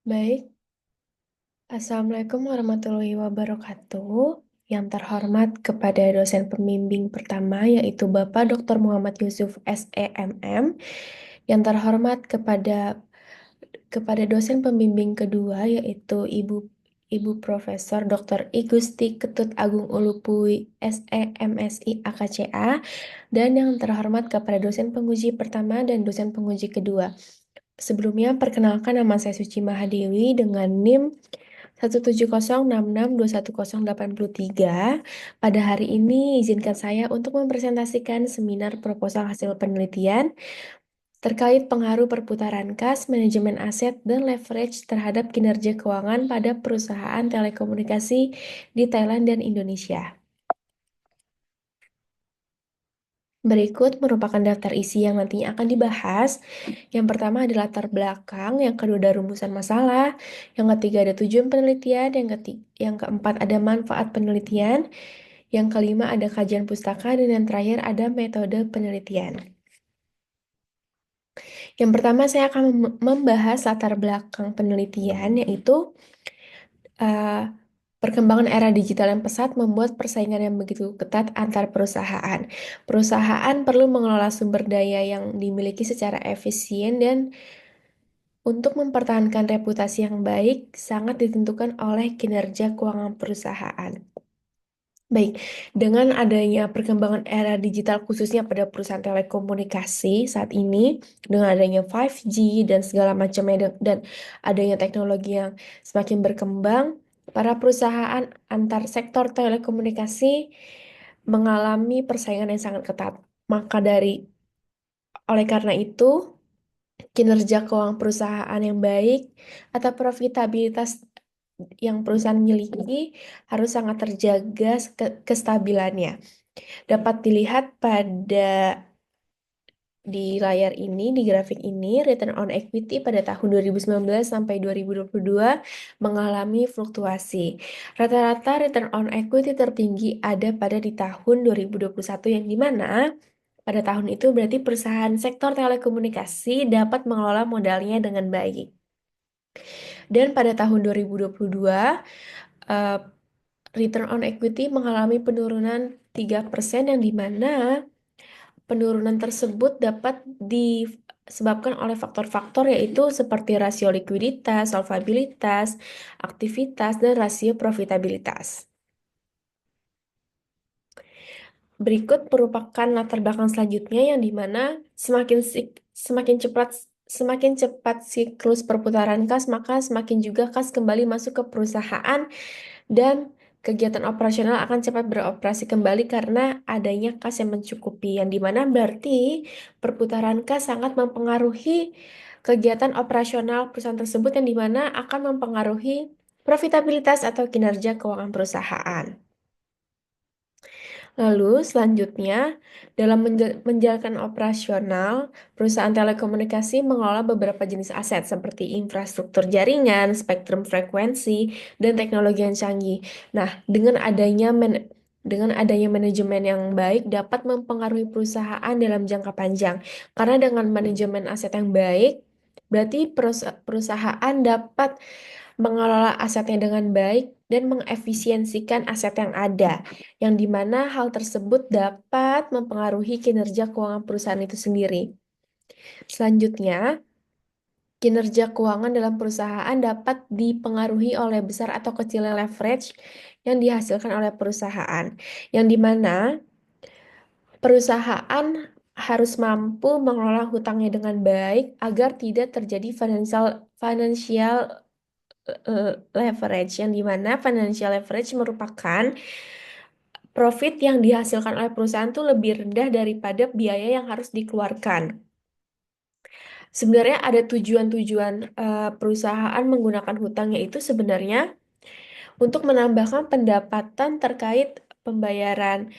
Baik, Assalamualaikum warahmatullahi wabarakatuh. Yang terhormat kepada dosen pembimbing pertama yaitu Bapak Dr. Muhammad Yusuf SEMM. Yang terhormat kepada dosen pembimbing kedua yaitu Ibu Profesor Dr. I Gusti Ketut Agung Ulupui SEMSI AKCA, dan yang terhormat kepada dosen penguji pertama dan dosen penguji kedua. Sebelumnya, perkenalkan, nama saya Suci Mahadewi dengan NIM 17066210883. Pada hari ini, izinkan saya untuk mempresentasikan seminar proposal hasil penelitian terkait pengaruh perputaran kas, manajemen aset, dan leverage terhadap kinerja keuangan pada perusahaan telekomunikasi di Thailand dan Indonesia. Berikut merupakan daftar isi yang nantinya akan dibahas. Yang pertama adalah latar belakang, yang kedua ada rumusan masalah, yang ketiga ada tujuan penelitian, yang keempat ada manfaat penelitian, yang kelima ada kajian pustaka, dan yang terakhir ada metode penelitian. Yang pertama saya akan membahas latar belakang penelitian, yaitu uh, perkembangan era digital yang pesat membuat persaingan yang begitu ketat antar perusahaan. Perusahaan perlu mengelola sumber daya yang dimiliki secara efisien, dan untuk mempertahankan reputasi yang baik sangat ditentukan oleh kinerja keuangan perusahaan. Baik, dengan adanya perkembangan era digital khususnya pada perusahaan telekomunikasi saat ini, dengan adanya 5G dan segala macamnya, dan adanya teknologi yang semakin berkembang, para perusahaan antar sektor telekomunikasi mengalami persaingan yang sangat ketat. Oleh karena itu, kinerja keuangan perusahaan yang baik atau profitabilitas yang perusahaan miliki harus sangat terjaga kestabilannya. Dapat dilihat di layar ini, di grafik ini, return on equity pada tahun 2019 sampai 2022 mengalami fluktuasi. Rata-rata return on equity tertinggi ada pada di tahun 2021, yang dimana pada tahun itu berarti perusahaan sektor telekomunikasi dapat mengelola modalnya dengan baik. Dan pada tahun 2022, eh, return on equity mengalami penurunan 3%, yang dimana penurunan tersebut dapat disebabkan oleh faktor-faktor yaitu seperti rasio likuiditas, solvabilitas, aktivitas, dan rasio profitabilitas. Berikut merupakan latar belakang selanjutnya, yang dimana semakin cepat siklus perputaran kas, maka semakin juga kas kembali masuk ke perusahaan, dan kegiatan operasional akan cepat beroperasi kembali karena adanya kas yang mencukupi, yang dimana berarti perputaran kas sangat mempengaruhi kegiatan operasional perusahaan tersebut, yang dimana akan mempengaruhi profitabilitas atau kinerja keuangan perusahaan. Lalu selanjutnya, dalam menjalankan operasional, perusahaan telekomunikasi mengelola beberapa jenis aset seperti infrastruktur jaringan, spektrum frekuensi, dan teknologi yang canggih. Nah, dengan adanya manajemen yang baik dapat mempengaruhi perusahaan dalam jangka panjang. Karena dengan manajemen aset yang baik, berarti perusahaan dapat mengelola asetnya dengan baik dan mengefisiensikan aset yang ada, yang dimana hal tersebut dapat mempengaruhi kinerja keuangan perusahaan itu sendiri. Selanjutnya, kinerja keuangan dalam perusahaan dapat dipengaruhi oleh besar atau kecilnya leverage yang dihasilkan oleh perusahaan, yang dimana perusahaan harus mampu mengelola hutangnya dengan baik agar tidak terjadi financial leverage, yang dimana financial leverage merupakan profit yang dihasilkan oleh perusahaan tuh lebih rendah daripada biaya yang harus dikeluarkan. Sebenarnya ada tujuan-tujuan perusahaan menggunakan hutang, yaitu sebenarnya untuk menambahkan pendapatan terkait pembayaran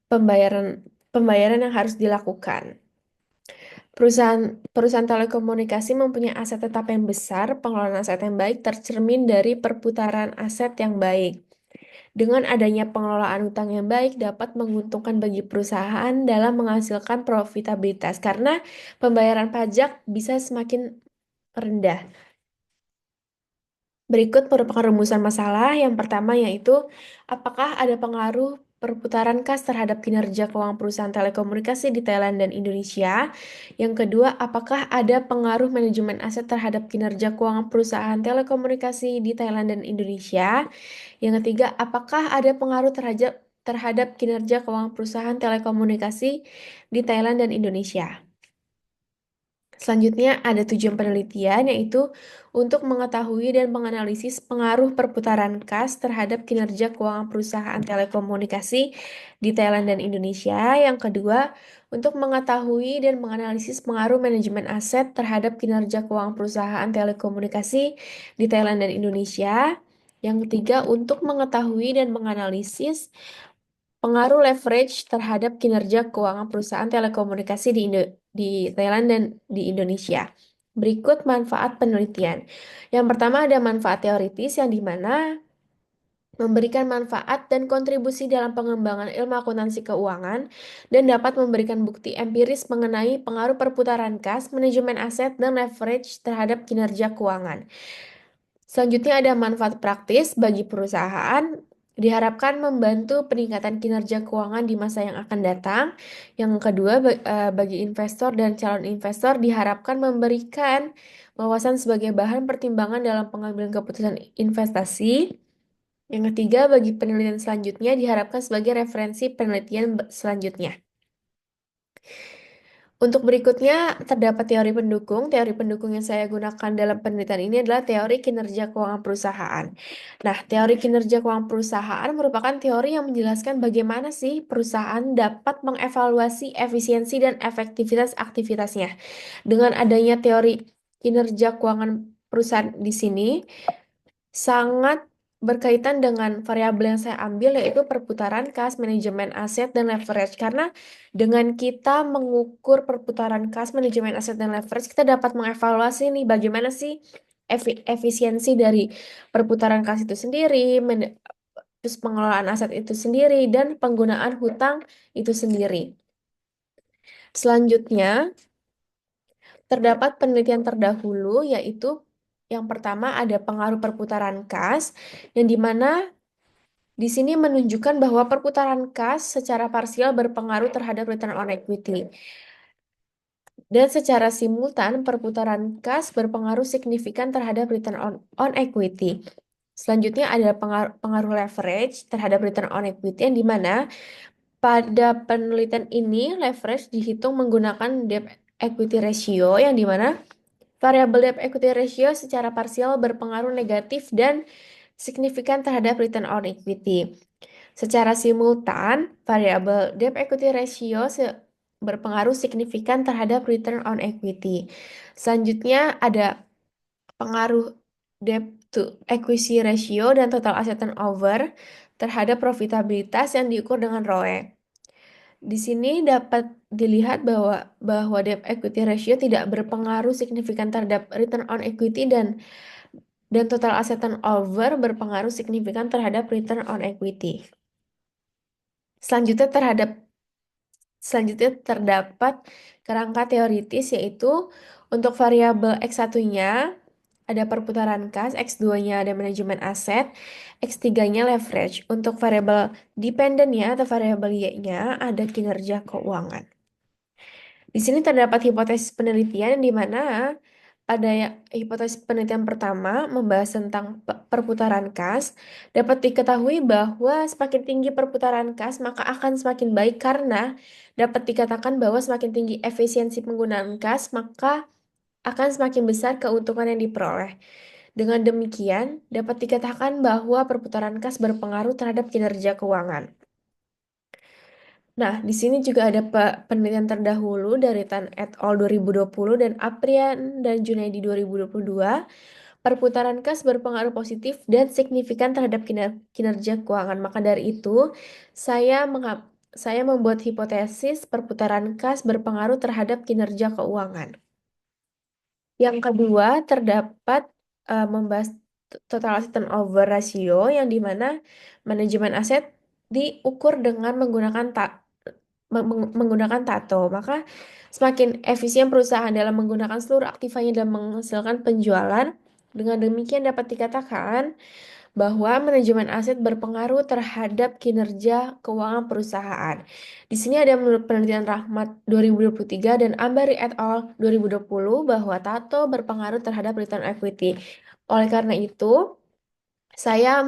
pembayaran pembayaran yang harus dilakukan. Perusahaan perusahaan telekomunikasi mempunyai aset tetap yang besar. Pengelolaan aset yang baik tercermin dari perputaran aset yang baik. Dengan adanya pengelolaan utang yang baik dapat menguntungkan bagi perusahaan dalam menghasilkan profitabilitas karena pembayaran pajak bisa semakin rendah. Berikut merupakan rumusan masalah. Yang pertama yaitu, apakah ada pengaruh perputaran kas terhadap kinerja keuangan perusahaan telekomunikasi di Thailand dan Indonesia? Yang kedua, apakah ada pengaruh manajemen aset terhadap kinerja keuangan perusahaan telekomunikasi di Thailand dan Indonesia? Yang ketiga, apakah ada pengaruh terhadap kinerja keuangan perusahaan telekomunikasi di Thailand dan Indonesia? Selanjutnya ada tujuan penelitian yaitu untuk mengetahui dan menganalisis pengaruh perputaran kas terhadap kinerja keuangan perusahaan telekomunikasi di Thailand dan Indonesia. Yang kedua, untuk mengetahui dan menganalisis pengaruh manajemen aset terhadap kinerja keuangan perusahaan telekomunikasi di Thailand dan Indonesia. Yang ketiga, untuk mengetahui dan menganalisis pengaruh leverage terhadap kinerja keuangan perusahaan telekomunikasi di Thailand dan di Indonesia. Berikut manfaat penelitian. Yang pertama ada manfaat teoritis yang dimana memberikan manfaat dan kontribusi dalam pengembangan ilmu akuntansi keuangan dan dapat memberikan bukti empiris mengenai pengaruh perputaran kas, manajemen aset, dan leverage terhadap kinerja keuangan. Selanjutnya ada manfaat praktis bagi perusahaan, diharapkan membantu peningkatan kinerja keuangan di masa yang akan datang. Yang kedua, bagi investor dan calon investor diharapkan memberikan wawasan sebagai bahan pertimbangan dalam pengambilan keputusan investasi. Yang ketiga, bagi penelitian selanjutnya diharapkan sebagai referensi penelitian selanjutnya. Untuk berikutnya, terdapat teori pendukung. Teori pendukung yang saya gunakan dalam penelitian ini adalah teori kinerja keuangan perusahaan. Nah, teori kinerja keuangan perusahaan merupakan teori yang menjelaskan bagaimana sih perusahaan dapat mengevaluasi efisiensi dan efektivitas aktivitasnya. Dengan adanya teori kinerja keuangan perusahaan di sini, sangat berkaitan dengan variabel yang saya ambil yaitu perputaran kas, manajemen aset, dan leverage. Karena dengan kita mengukur perputaran kas, manajemen aset, dan leverage, kita dapat mengevaluasi nih bagaimana sih efisiensi dari perputaran kas itu sendiri, terus pengelolaan aset itu sendiri, dan penggunaan hutang itu sendiri. Selanjutnya, terdapat penelitian terdahulu yaitu yang pertama ada pengaruh perputaran kas, yang dimana di sini menunjukkan bahwa perputaran kas secara parsial berpengaruh terhadap return on equity. Dan secara simultan, perputaran kas berpengaruh signifikan terhadap return on equity. Selanjutnya ada pengaruh leverage terhadap return on equity, yang dimana pada penelitian ini leverage dihitung menggunakan debt equity ratio, yang dimana variabel debt equity ratio secara parsial berpengaruh negatif dan signifikan terhadap return on equity. Secara simultan, variabel debt equity ratio berpengaruh signifikan terhadap return on equity. Selanjutnya ada pengaruh debt to equity ratio dan total asset turnover terhadap profitabilitas yang diukur dengan ROE. Di sini dapat dilihat bahwa debt equity ratio tidak berpengaruh signifikan terhadap return on equity dan total asset turnover berpengaruh signifikan terhadap return on equity. Selanjutnya terdapat kerangka teoritis yaitu untuk variabel X1-nya ada perputaran kas, X2-nya ada manajemen aset, X3-nya leverage. Untuk variabel dependennya atau variabel Y-nya ada kinerja keuangan. Di sini terdapat hipotesis penelitian di mana pada hipotesis penelitian pertama membahas tentang perputaran kas. Dapat diketahui bahwa semakin tinggi perputaran kas maka akan semakin baik karena dapat dikatakan bahwa semakin tinggi efisiensi penggunaan kas maka akan semakin besar keuntungan yang diperoleh. Dengan demikian, dapat dikatakan bahwa perputaran kas berpengaruh terhadap kinerja keuangan. Nah, di sini juga ada penelitian terdahulu dari Tan et al. 2020 dan Aprian dan Junaidi 2022. Perputaran kas berpengaruh positif dan signifikan terhadap kinerja keuangan. Maka dari itu, saya membuat hipotesis perputaran kas berpengaruh terhadap kinerja keuangan. Yang kedua, terdapat membahas total asset turnover ratio yang dimana manajemen aset diukur dengan menggunakan tato. Maka semakin efisien perusahaan dalam menggunakan seluruh aktivanya dan menghasilkan penjualan, Dengan demikian dapat dikatakan bahwa manajemen aset berpengaruh terhadap kinerja keuangan perusahaan. Di sini ada menurut penelitian Rahmat 2023 dan Ambari et al. 2020 bahwa Tato berpengaruh terhadap return equity. Oleh karena itu, saya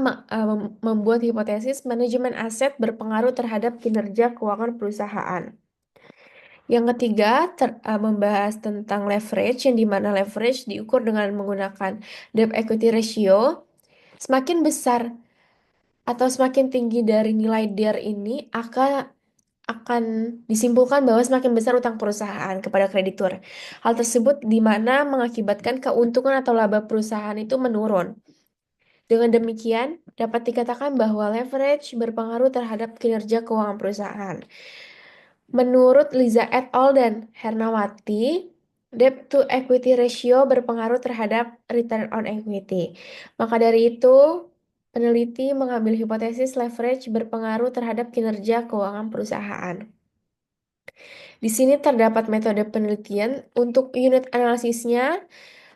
membuat hipotesis manajemen aset berpengaruh terhadap kinerja keuangan perusahaan. Yang ketiga, membahas tentang leverage, yang dimana leverage diukur dengan menggunakan debt equity ratio. Semakin besar atau semakin tinggi dari nilai DER ini akan disimpulkan bahwa semakin besar utang perusahaan kepada kreditur. Hal tersebut di mana mengakibatkan keuntungan atau laba perusahaan itu menurun. Dengan demikian, dapat dikatakan bahwa leverage berpengaruh terhadap kinerja keuangan perusahaan. Menurut Liza et al. Dan Hernawati, debt to equity ratio berpengaruh terhadap return on equity. Maka dari itu, peneliti mengambil hipotesis leverage berpengaruh terhadap kinerja keuangan perusahaan. Di sini terdapat metode penelitian untuk unit analisisnya,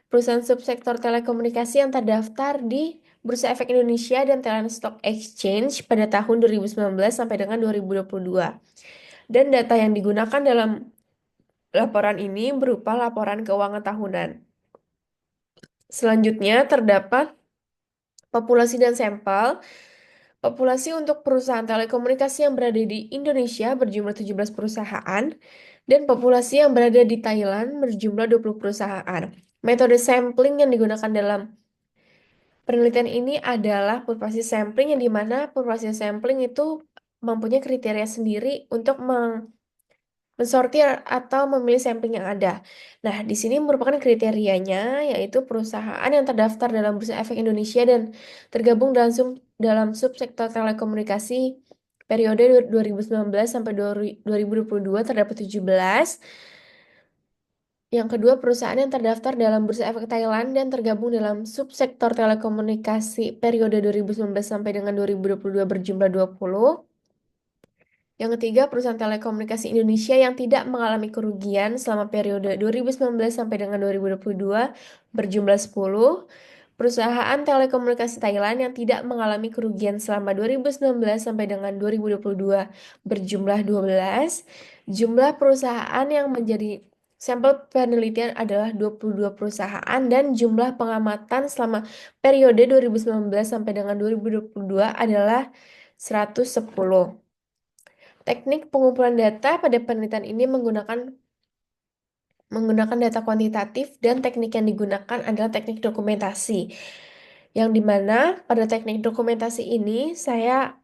perusahaan subsektor telekomunikasi yang terdaftar di Bursa Efek Indonesia dan Thailand Stock Exchange pada tahun 2019 sampai dengan 2022. Dan data yang digunakan dalam laporan ini berupa laporan keuangan tahunan. Selanjutnya terdapat populasi dan sampel. Populasi untuk perusahaan telekomunikasi yang berada di Indonesia berjumlah 17 perusahaan dan populasi yang berada di Thailand berjumlah 20 perusahaan. Metode sampling yang digunakan dalam penelitian ini adalah populasi sampling yang dimana populasi sampling itu mempunyai kriteria sendiri untuk mensortir atau memilih sampling yang ada. Nah, di sini merupakan kriterianya yaitu perusahaan yang terdaftar dalam Bursa Efek Indonesia dan tergabung dalam subsektor telekomunikasi periode 2019 sampai 2022 terdapat 17. Yang kedua, perusahaan yang terdaftar dalam Bursa Efek Thailand dan tergabung dalam subsektor telekomunikasi periode 2019 sampai dengan 2022 berjumlah 20. Yang ketiga, perusahaan telekomunikasi Indonesia yang tidak mengalami kerugian selama periode 2019 sampai dengan 2022 berjumlah 10. Perusahaan telekomunikasi Thailand yang tidak mengalami kerugian selama 2019 sampai dengan 2022 berjumlah 12. Jumlah perusahaan yang menjadi sampel penelitian adalah 22 perusahaan dan jumlah pengamatan selama periode 2019 sampai dengan 2022 adalah 110. Teknik pengumpulan data pada penelitian ini menggunakan data kuantitatif dan teknik yang digunakan adalah teknik dokumentasi. Yang dimana pada teknik dokumentasi ini saya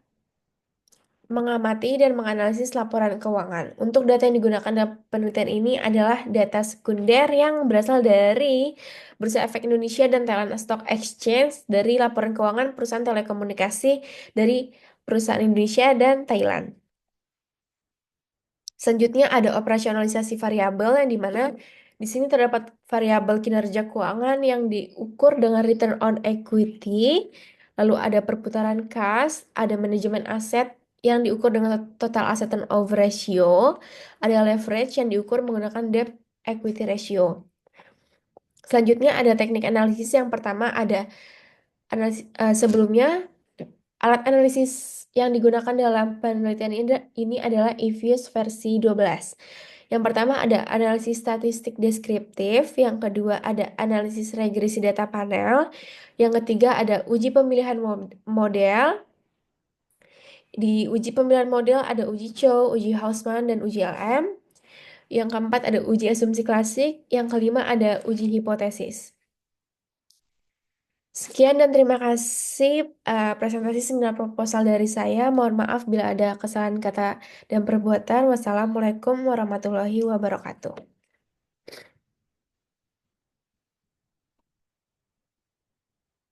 mengamati dan menganalisis laporan keuangan. Untuk data yang digunakan dalam penelitian ini adalah data sekunder yang berasal dari Bursa Efek Indonesia dan Thailand Stock Exchange dari laporan keuangan perusahaan telekomunikasi dari perusahaan Indonesia dan Thailand. Selanjutnya ada operasionalisasi variabel yang dimana di sini terdapat variabel kinerja keuangan yang diukur dengan return on equity, lalu ada perputaran kas, ada manajemen aset yang diukur dengan total asset turnover ratio, ada leverage yang diukur menggunakan debt equity ratio. Selanjutnya ada teknik analisis yang pertama ada sebelumnya alat analisis yang digunakan dalam penelitian ini adalah EViews versi 12. Yang pertama ada analisis statistik deskriptif, yang kedua ada analisis regresi data panel, yang ketiga ada uji pemilihan model. Di uji pemilihan model ada uji Chow, uji Hausman, dan uji LM. Yang keempat ada uji asumsi klasik, yang kelima ada uji hipotesis. Sekian dan terima kasih presentasi seminar proposal dari saya. Mohon maaf bila ada kesalahan kata dan perbuatan. Wassalamualaikum warahmatullahi wabarakatuh.